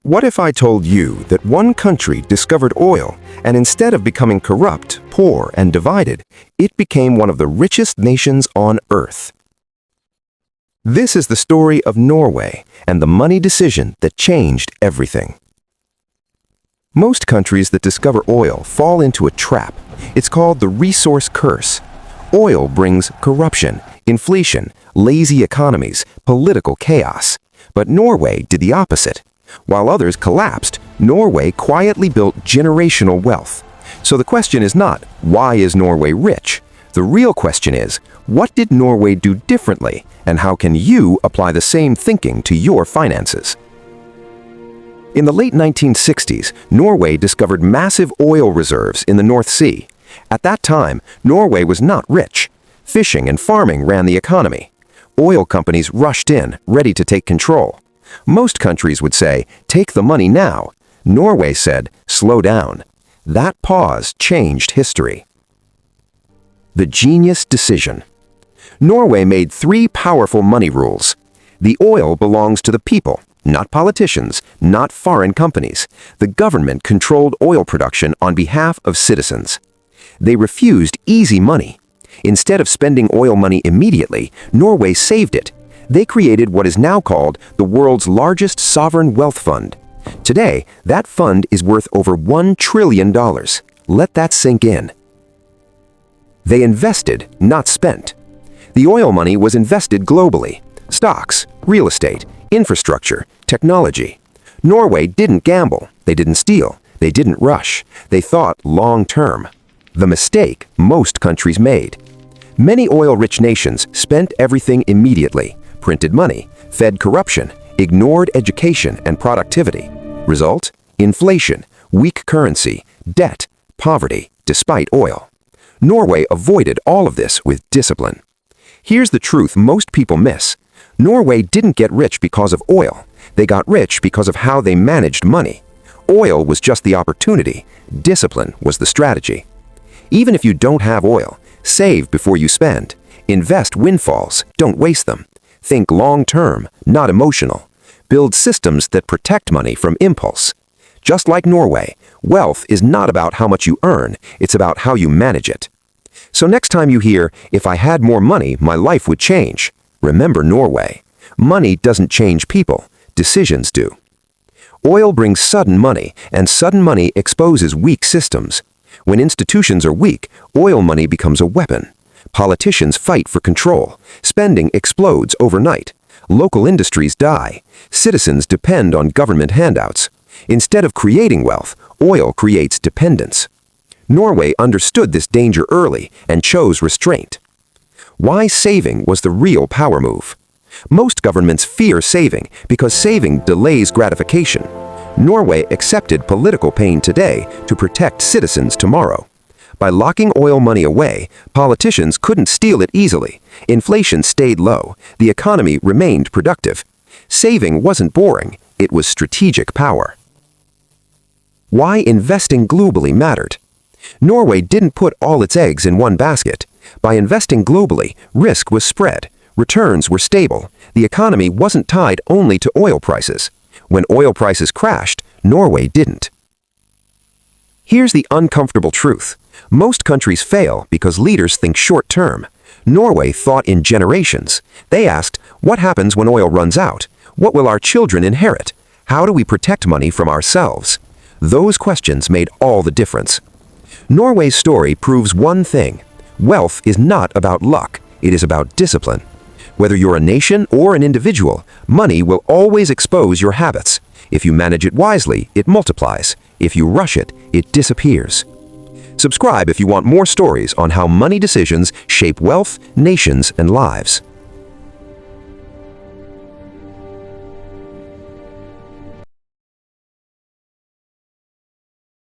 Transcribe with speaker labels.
Speaker 1: What if I told you that one country discovered oil, and instead of becoming corrupt, poor, and divided, it became one of the richest nations on Earth? This is the story of Norway and the money decision that changed everything. Most countries that discover oil fall into a trap. It's called the resource curse. Oil brings corruption, inflation, lazy economies, political chaos. But Norway did the opposite. While others collapsed, Norway quietly built generational wealth. So the question is not, why is Norway rich? The real question is, what did Norway do differently, and how can you apply the same thinking to your finances? In the late 1960s, Norway discovered massive oil reserves in the North Sea. At that time, Norway was not rich. Fishing and farming ran the economy. Oil companies rushed in, ready to take control. Most countries would say, take the money now. Norway said, slow down. That pause changed history. The genius decision. Norway made three powerful money rules. The oil belongs to the people, not politicians, not foreign companies. The government controlled oil production on behalf of citizens. They refused easy money. Instead of spending oil money immediately, Norway saved it. They created what is now called the world's largest sovereign wealth fund. Today, that fund is worth over $1 trillion. Let that sink in. They invested, not spent. The oil money was invested globally. Stocks, real estate, infrastructure, technology. Norway didn't gamble. They didn't steal. They didn't rush. They thought long-term. The mistake most countries made. Many oil-rich nations spent everything immediately, printed money, fed corruption, ignored education and productivity. Result? Inflation, weak currency, debt, poverty, despite oil. Norway avoided all of this with discipline. Here's the truth most people miss. Norway didn't get rich because of oil. They got rich because of how they managed money. Oil was just the opportunity. Discipline was the strategy. Even if you don't have oil, save before you spend. Invest windfalls, don't waste them. Think long-term, not emotional. Build systems that protect money from impulse. Just like Norway, wealth is not about how much you earn, it's about how you manage it. So next time you hear, if I had more money, my life would change, remember Norway. Money doesn't change people, decisions do. Oil brings sudden money, and sudden money exposes weak systems. When institutions are weak, oil money becomes a weapon. Politicians fight for control. Spending explodes overnight. Local industries die. Citizens depend on government handouts. Instead of creating wealth, oil creates dependence. Norway understood this danger early and chose restraint. Why saving was the real power move. Most governments fear saving because saving delays gratification. Norway accepted political pain today to protect citizens tomorrow. By locking oil money away, politicians couldn't steal it easily. Inflation stayed low. The economy remained productive. Saving wasn't boring. It was strategic power. Why investing globally mattered. Norway didn't put all its eggs in one basket. By investing globally, risk was spread. Returns were stable. The economy wasn't tied only to oil prices. When oil prices crashed, Norway didn't. Here's the uncomfortable truth. Most countries fail because leaders think short-term. Norway thought in generations. They asked, what happens when oil runs out? What will our children inherit? How do we protect money from ourselves? Those questions made all the difference. Norway's story proves one thing. Wealth is not about luck. It is about discipline. Whether you're a nation or an individual, money will always expose your habits. If you manage it wisely, it multiplies. If you rush it, it disappears. Subscribe if you want more stories on how money decisions shape wealth, nations, and lives.